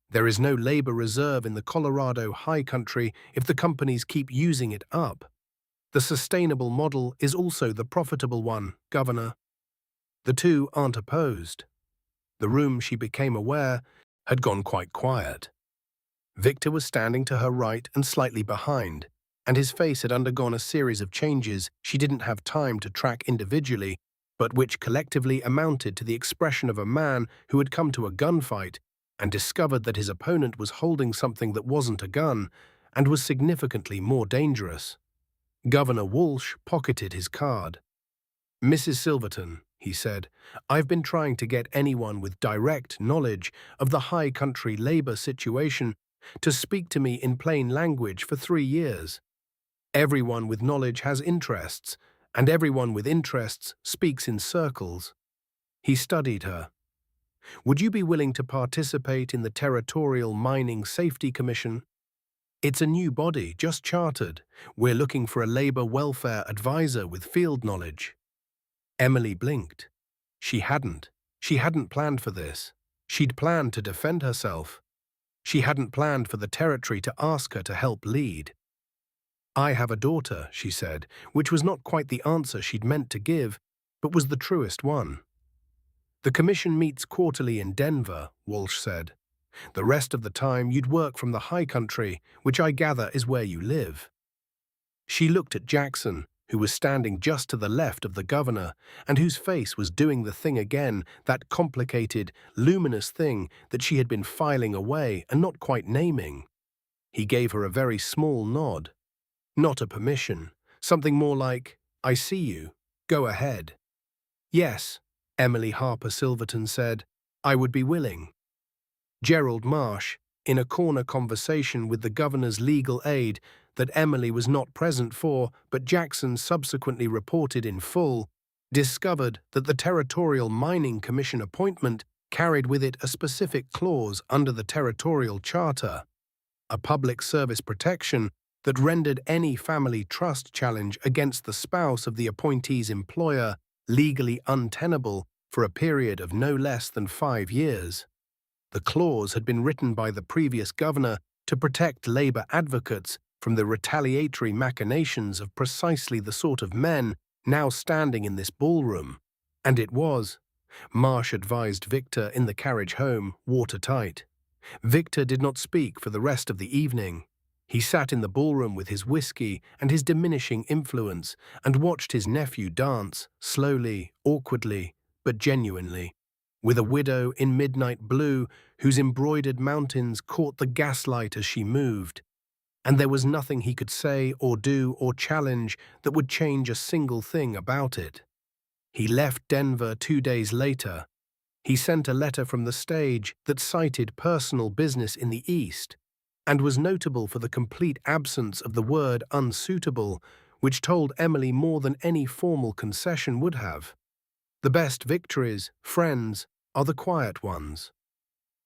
There is no labor reserve in the Colorado high country if the companies keep using it up. The sustainable model is also the profitable one, Governor. The two aren't opposed. The room, she became aware, had gone quite quiet. Victor was standing to her right and slightly behind, and his face had undergone a series of changes she didn't have time to track individually, but which collectively amounted to the expression of a man who had come to a gunfight and discovered that his opponent was holding something that wasn't a gun and was significantly more dangerous. Governor Walsh pocketed his card. "Mrs. Silverton," he said, "I've been trying to get anyone with direct knowledge of the high country labor situation to speak to me in plain language for 3 years. Everyone with knowledge has interests, and everyone with interests speaks in circles." He studied her. "Would you be willing to participate in the Territorial Mining Safety Commission? It's a new body, just chartered. We're looking for a labor welfare advisor with field knowledge." Emily blinked. She hadn't planned for this. She'd planned to defend herself. She hadn't planned for the territory to ask her to help lead. "I have a daughter," she said, which was not quite the answer she'd meant to give, but was the truest one. "The commission meets quarterly in Denver," Walsh said. "The rest of the time you'd work from the high country, which I gather is where you live." She looked at Jackson, who was standing just to the left of the governor, and whose face was doing the thing again, that complicated, luminous thing that she had been filing away and not quite naming. He gave her a very small nod. Not a permission, something more like, "I see you. Go ahead." "Yes," Emily Harper Silverton said, "I would be willing." Gerald Marsh, in a corner conversation with the governor's legal aide that Emily was not present for, but Jackson subsequently reported in full, discovered that the Territorial Mining Commission appointment carried with it a specific clause under the Territorial Charter, a public service protection that rendered any family trust challenge against the spouse of the appointee's employer legally untenable for a period of no less than 5 years. The clause had been written by the previous governor to protect labor advocates from the retaliatory machinations of precisely the sort of men now standing in this ballroom. And it was, Marsh advised Victor in the carriage home, watertight. Victor did not speak for the rest of the evening. He sat in the ballroom with his whiskey and his diminishing influence and watched his nephew dance, slowly, awkwardly, but genuinely, with a widow in midnight blue whose embroidered mountains caught the gaslight as she moved. And there was nothing he could say or do or challenge that would change a single thing about it. He left Denver 2 days later. He sent a letter from the stage that cited personal business in the East, and was notable for the complete absence of the word unsuitable, which told Emily more than any formal concession would have. The best victories, friends, are the quiet ones.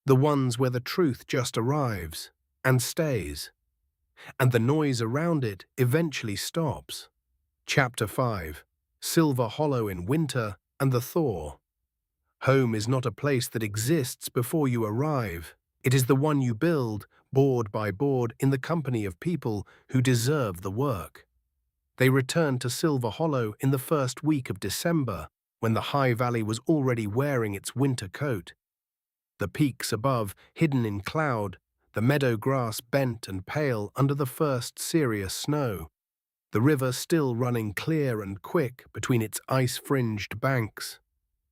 The ones where the truth just arrives, and stays, and the noise around it eventually stops. Chapter 5. Silver Hollow in Winter and the Thaw. Home is not a place that exists before you arrive. It is the one you build, board by board, in the company of people who deserve the work. They returned to Silver Hollow in the first week of December, when the high valley was already wearing its winter coat. The peaks above, hidden in cloud, the meadow grass bent and pale under the first serious snow, the river still running clear and quick between its ice-fringed banks.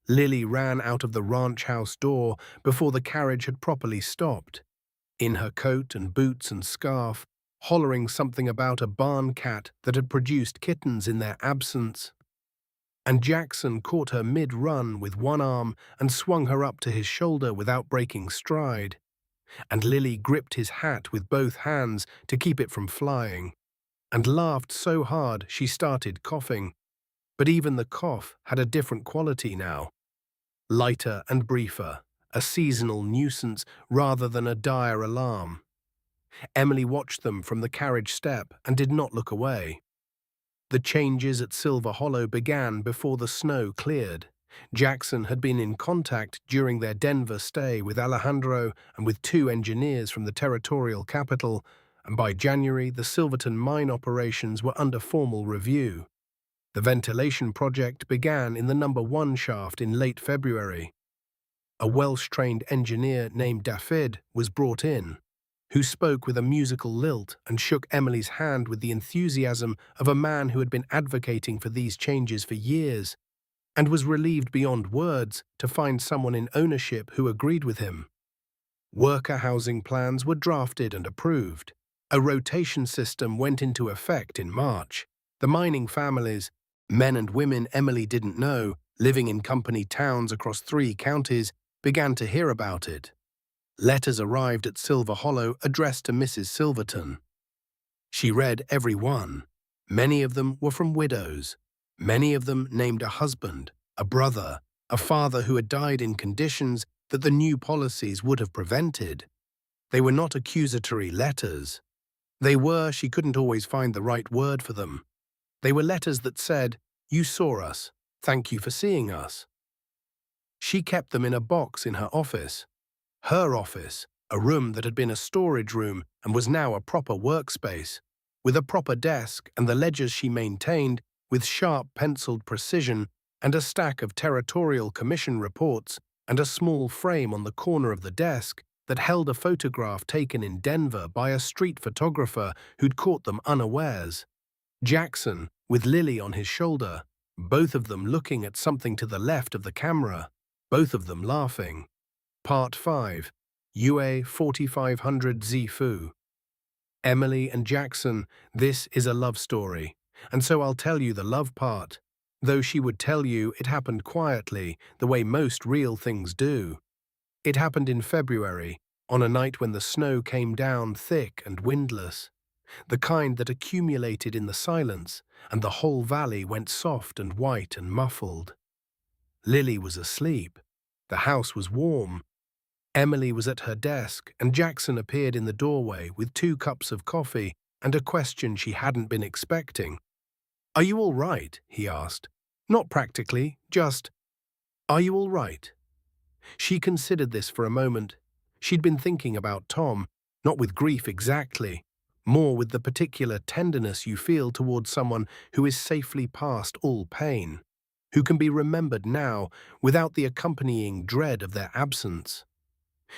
Lily ran out of the ranch house door before the carriage had properly stopped, in her coat and boots and scarf, hollering something about a barn cat that had produced kittens in their absence. And Jackson caught her mid-run with one arm and swung her up to his shoulder without breaking stride. And Lily gripped his hat with both hands to keep it from flying, and laughed so hard she started coughing. But even the cough had a different quality now. Lighter and briefer, a seasonal nuisance rather than a dire alarm. Emily watched them from the carriage step and did not look away. The changes at Silver Hollow began before the snow cleared. Jackson had been in contact during their Denver stay with Alejandro and with 2 engineers from the territorial capital, and by January the Silverton mine operations were under formal review. The ventilation project began in the number 1 shaft in late February. A Welsh-trained engineer named Dafydd was brought in, who spoke with a musical lilt and shook Emily's hand with the enthusiasm of a man who had been advocating for these changes for years, and was relieved beyond words to find someone in ownership who agreed with him. Worker housing plans were drafted and approved. A rotation system went into effect in March. The mining families, men and women Emily didn't know, living in company towns across 3 counties, began to hear about it. Letters arrived at Silver Hollow addressed to Mrs. Silverton. She read every one. Many of them were from widows. Many of them named a husband, a brother, a father who had died in conditions that the new policies would have prevented. They were not accusatory letters. They were, she couldn't always find the right word for them. They were letters that said, "You saw us. Thank you for seeing us." She kept them in a box in her office. Her office, a room that had been a storage room and was now a proper workspace, with a proper desk and the ledgers she maintained with sharp penciled precision and a stack of territorial commission reports and a small frame on the corner of the desk that held a photograph taken in Denver by a street photographer who'd caught them unawares. Jackson, with Lily on his shoulder, both of them looking at something to the left of the camera, both of them laughing. Part 5. UA 4500 Zifu. Emily and Jackson, this is a love story, and so I'll tell you the love part, though she would tell you it happened quietly, the way most real things do. It happened in February, on a night when the snow came down thick and windless, the kind that accumulated in the silence, and the whole valley went soft and white and muffled. Lily was asleep. The house was warm. Emily was at her desk, and Jackson appeared in the doorway with 2 cups of coffee and a question she hadn't been expecting. "Are you all right?" he asked. Not practically, just, "Are you all right?" She considered this for a moment. She'd been thinking about Tom, not with grief exactly, more with the particular tenderness you feel towards someone who is safely past all pain, who can be remembered now without the accompanying dread of their absence.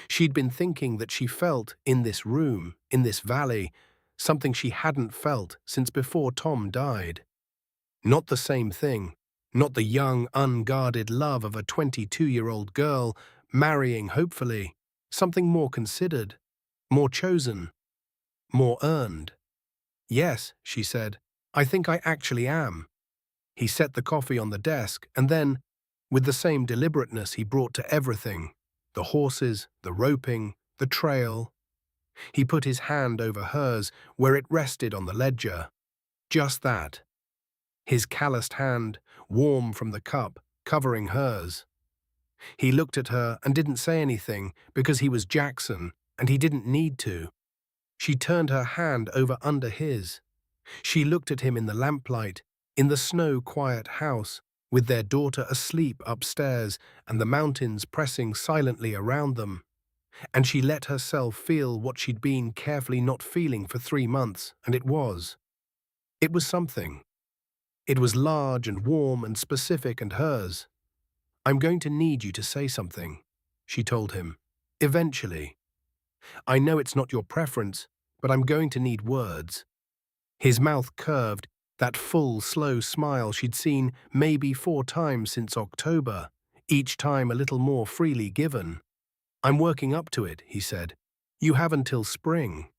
She'd been thinking that she felt, in this room, in this valley, something she hadn't felt since before Tom died. Not the same thing, not the young, unguarded love of a 22-year-old girl, marrying hopefully, something more considered, more chosen, more earned. "Yes," she said, "I think I actually am." He set the coffee on the desk and then, with the same deliberateness he brought to everything, the horses, the roping, the trail, he put his hand over hers where it rested on the ledger. Just that. His calloused hand, warm from the cup, covering hers. He looked at her and didn't say anything because he was Jackson and he didn't need to. She turned her hand over under his. She looked at him in the lamplight, in the snow-quiet house, with their daughter asleep upstairs and the mountains pressing silently around them. And she let herself feel what she'd been carefully not feeling for 3 months, and it was. It was something. It was large and warm and specific and hers. "I'm going to need you to say something," she told him. "Eventually. I know it's not your preference, but I'm going to need words." His mouth curved, that full, slow smile she'd seen maybe 4 times since October, each time a little more freely given. "I'm working up to it," he said. "You have until spring."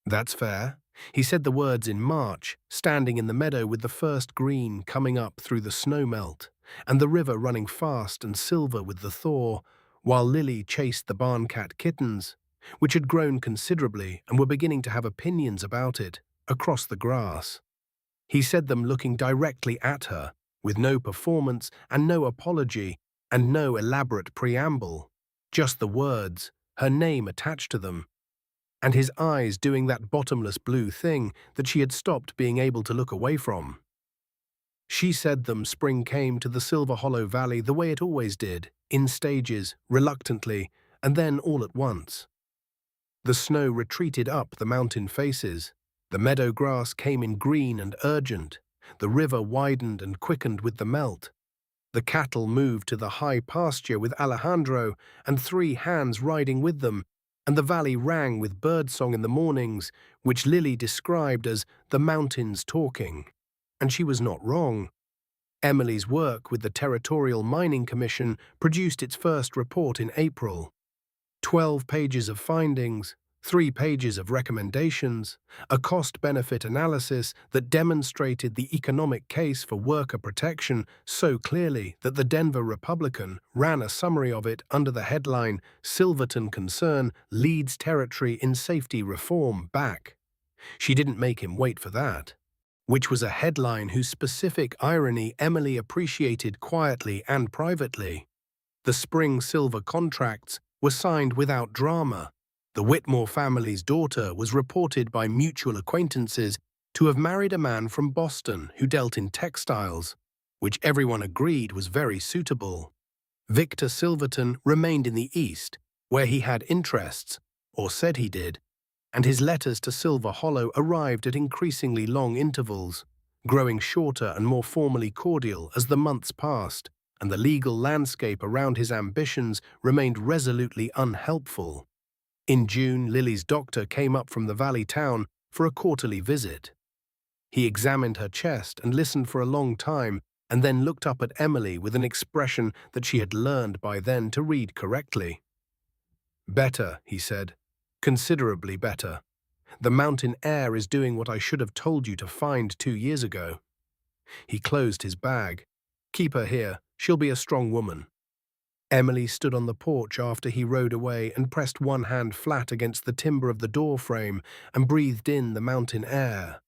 "That's fair." He said the words in March, standing in the meadow with the first green coming up through the snow melt, and the river running fast and silver with the thaw, while Lily chased the barn-cat kittens, which had grown considerably and were beginning to have opinions about it, across the grass. He said them looking directly at her, with no performance and no apology and no elaborate preamble, just the words, her name attached to them, and his eyes doing that bottomless blue thing that she had stopped being able to look away from. She said them spring came to the Silver Hollow Valley the way it always did, in stages, reluctantly, and then all at once. The snow retreated up the mountain faces, the meadow grass came in green and urgent, the river widened and quickened with the melt. The cattle moved to the high pasture with Alejandro and 3 hands riding with them, and the valley rang with birdsong in the mornings, which Lily described as the mountains talking. And she was not wrong. Emily's work with the Territorial Mining Commission produced its first report in April. 12 pages of findings, 3 pages of recommendations, a cost-benefit analysis that demonstrated the economic case for worker protection so clearly that the Denver Republican ran a summary of it under the headline, "Silverton Concern Leads Territory in Safety Reform Back." She didn't make him wait for that, which was a headline whose specific irony Emily appreciated quietly and privately. The spring silver contracts were signed without drama. The Whitmore family's daughter was reported by mutual acquaintances to have married a man from Boston who dealt in textiles, which everyone agreed was very suitable. Victor Silverton remained in the East, where he had interests, or said he did, and his letters to Silver Hollow arrived at increasingly long intervals, growing shorter and more formally cordial as the months passed, and the legal landscape around his ambitions remained resolutely unhelpful. In June, Lily's doctor came up from the valley town for a quarterly visit. He examined her chest and listened for a long time, and then looked up at Emily with an expression that she had learned by then to read correctly. "Better," he said. "Considerably better. The mountain air is doing what I should have told you to find 2 years ago." He closed his bag. "Keep her here. She'll be a strong woman." Emily stood on the porch after he rode away and pressed one hand flat against the timber of the door frame and breathed in the mountain air.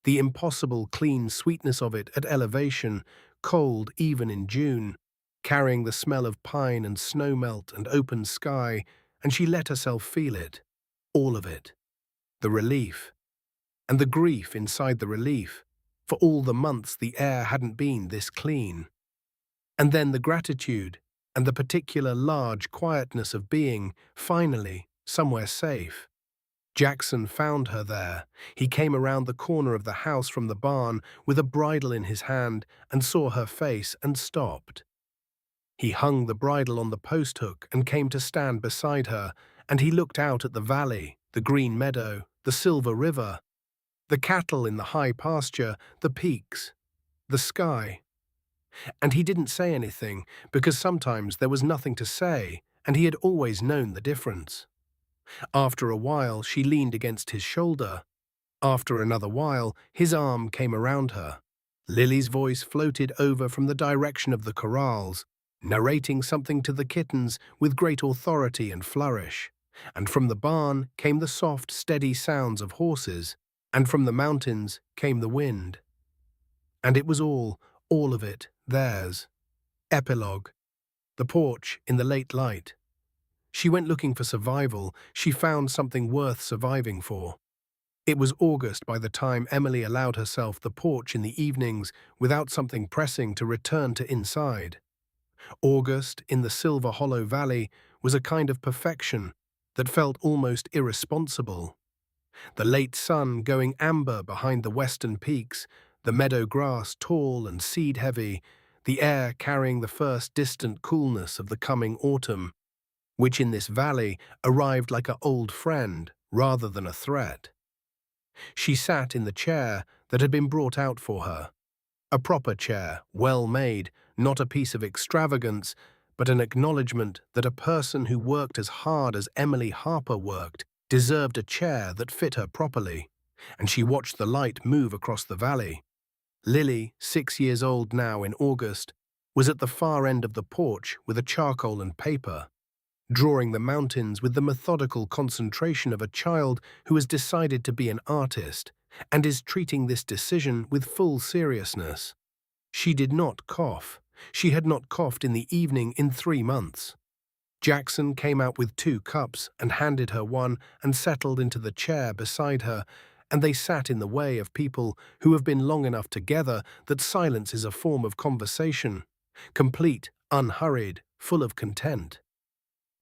The impossible clean sweetness of it at elevation, cold even in June, carrying the smell of pine and snowmelt and open sky, and she let herself feel it, all of it. The relief. And the grief inside the relief. For all the months the air hadn't been this clean. And then the gratitude and the particular large quietness of being, finally, somewhere safe. Jackson found her there. He came around the corner of the house from the barn with a bridle in his hand and saw her face and stopped. He hung the bridle on the post hook and came to stand beside her, and he looked out at the valley, the green meadow, the silver river, the cattle in the high pasture, the peaks, the sky. And he didn't say anything, because sometimes there was nothing to say, and he had always known the difference. After a while, she leaned against his shoulder. After another while, his arm came around her. Lily's voice floated over from the direction of the corrals, narrating something to the kittens with great authority and flourish. And from the barn came the soft, steady sounds of horses, and from the mountains came the wind. And it was all of it, theirs. Epilogue. The porch in the late light. She went looking for survival. She found something worth surviving for. It was August by the time Emily allowed herself the porch in the evenings without something pressing to return to inside. August in the Silver Hollow Valley was a kind of perfection that felt almost irresponsible. The late sun going amber behind the western peaks, the meadow grass tall and seed-heavy, the air carrying the first distant coolness of the coming autumn, which in this valley arrived like an old friend rather than a threat. She sat in the chair that had been brought out for her. A proper chair, well made, not a piece of extravagance, but an acknowledgement that a person who worked as hard as Emily Harper worked deserved a chair that fit her properly, and she watched the light move across the valley. Lily, 6 years old now in August, was at the far end of the porch with a charcoal and paper, drawing the mountains with the methodical concentration of a child who has decided to be an artist and is treating this decision with full seriousness. She did not cough. She had not coughed in the evening in 3 months. Jackson came out with 2 cups and handed her one and settled into the chair beside her, and they sat in the way of people who have been long enough together that silence is a form of conversation, complete, unhurried, full of content.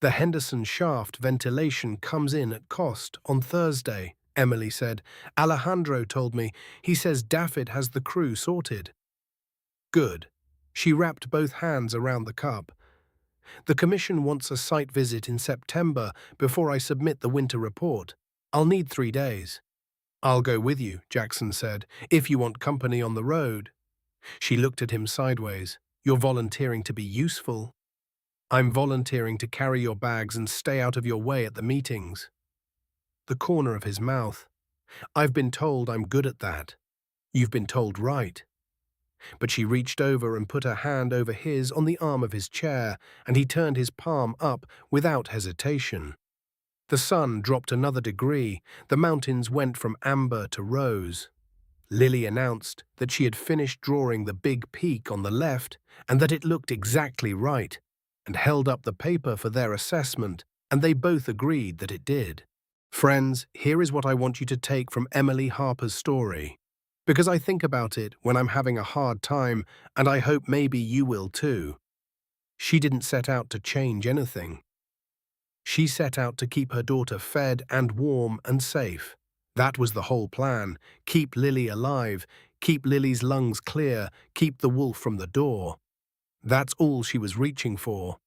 The Henderson shaft ventilation comes in at cost on Thursday, Emily said. Alejandro told me. He says Daffyd has the crew sorted. Good. She wrapped both hands around the cup. The commission wants a site visit in September before I submit the winter report. I'll need 3 days. I'll go with you, Jackson said, if you want company on the road. She looked at him sideways. You're volunteering to be useful. I'm volunteering to carry your bags and stay out of your way at the meetings. The corner of his mouth. I've been told I'm good at that. You've been told right. But she reached over and put her hand over his on the arm of his chair, and he turned his palm up without hesitation. The sun dropped another degree. The mountains went from amber to rose. Lily announced that she had finished drawing the big peak on the left and that it looked exactly right, and held up the paper for their assessment, and they both agreed that it did. Friends, here is what I want you to take from Emily Harper's story, because I think about it when I'm having a hard time, and I hope maybe you will too. She didn't set out to change anything. She set out to keep her daughter fed and warm and safe. That was the whole plan. Keep Lily alive, keep Lily's lungs clear, keep the wolf from the door. That's all she was reaching for.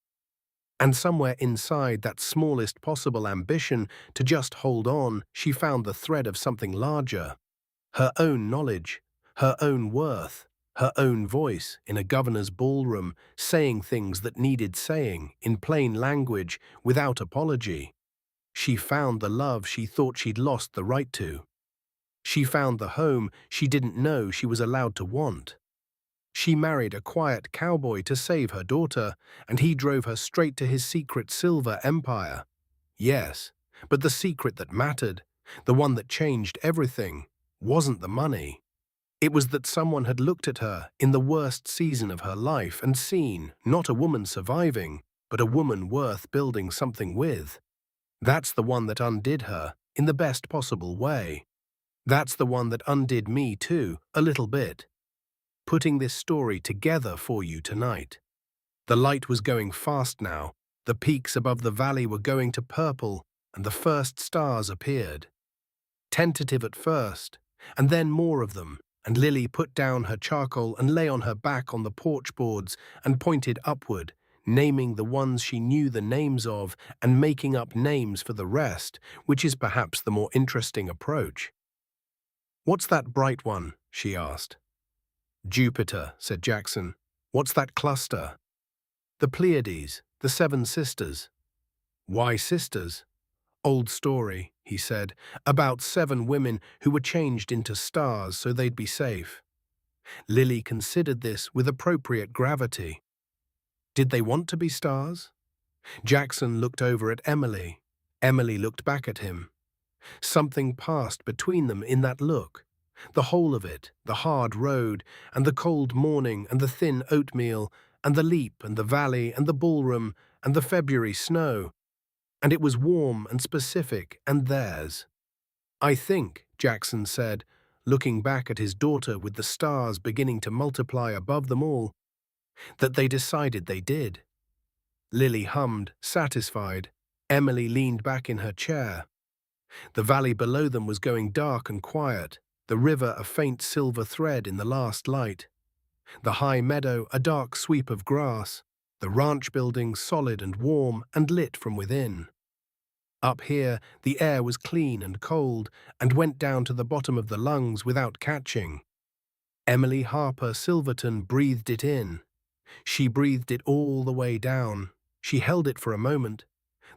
And somewhere inside that smallest possible ambition to just hold on, she found the thread of something larger. Her own knowledge, her own worth, her own voice in a governor's ballroom, saying things that needed saying, in plain language, without apology. She found the love she thought she'd lost the right to. She found the home she didn't know she was allowed to want. She married a quiet cowboy to save her daughter, and he drove her straight to his secret silver empire. Yes, but the secret that mattered, the one that changed everything, wasn't the money. It was that someone had looked at her in the worst season of her life and seen not a woman surviving, but a woman worth building something with. That's the one that undid her in the best possible way. That's the one that undid me too, a little bit. Putting this story together for you tonight. The light was going fast now, the peaks above the valley were going to purple, and the first stars appeared. Tentative at first, and then more of them, and Lily put down her charcoal and lay on her back on the porch boards and pointed upward, naming the ones she knew the names of and making up names for the rest, which is perhaps the more interesting approach. "What's that bright one?" she asked. "Jupiter," said Jackson. "What's that cluster?" "The Pleiades, the seven sisters." "Why sisters?" "Old story," he said, "about 7 women who were changed into stars so they'd be safe." Lily considered this with appropriate gravity. Did they want to be stars? Jackson looked over at Emily. Emily looked back at him. Something passed between them in that look. The whole of it, the hard road, and the cold morning, and the thin oatmeal, and the leap, and the valley, and the ballroom, and the February snow. And it was warm and specific, and theirs. "I think," Jackson said, looking back at his daughter with the stars beginning to multiply above them all, "that they decided they did." Lily hummed, satisfied. Emily leaned back in her chair. The valley below them was going dark and quiet, the river a faint silver thread in the last light, the high meadow a dark sweep of grass, the ranch buildings solid and warm and lit from within. Up here, the air was clean and cold and went down to the bottom of the lungs without catching. Emily Harper Silverton breathed it in. She breathed it all the way down. She held it for a moment,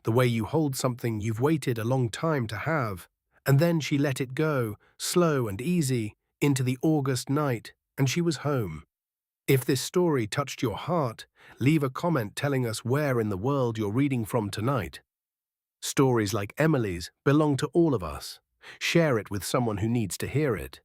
the way you hold something you've waited a long time to have, and then she let it go, slow and easy, into the August night, and she was home. If this story touched your heart, leave a comment telling us where in the world you're reading from tonight. Stories like Emily's belong to all of us. Share it with someone who needs to hear it.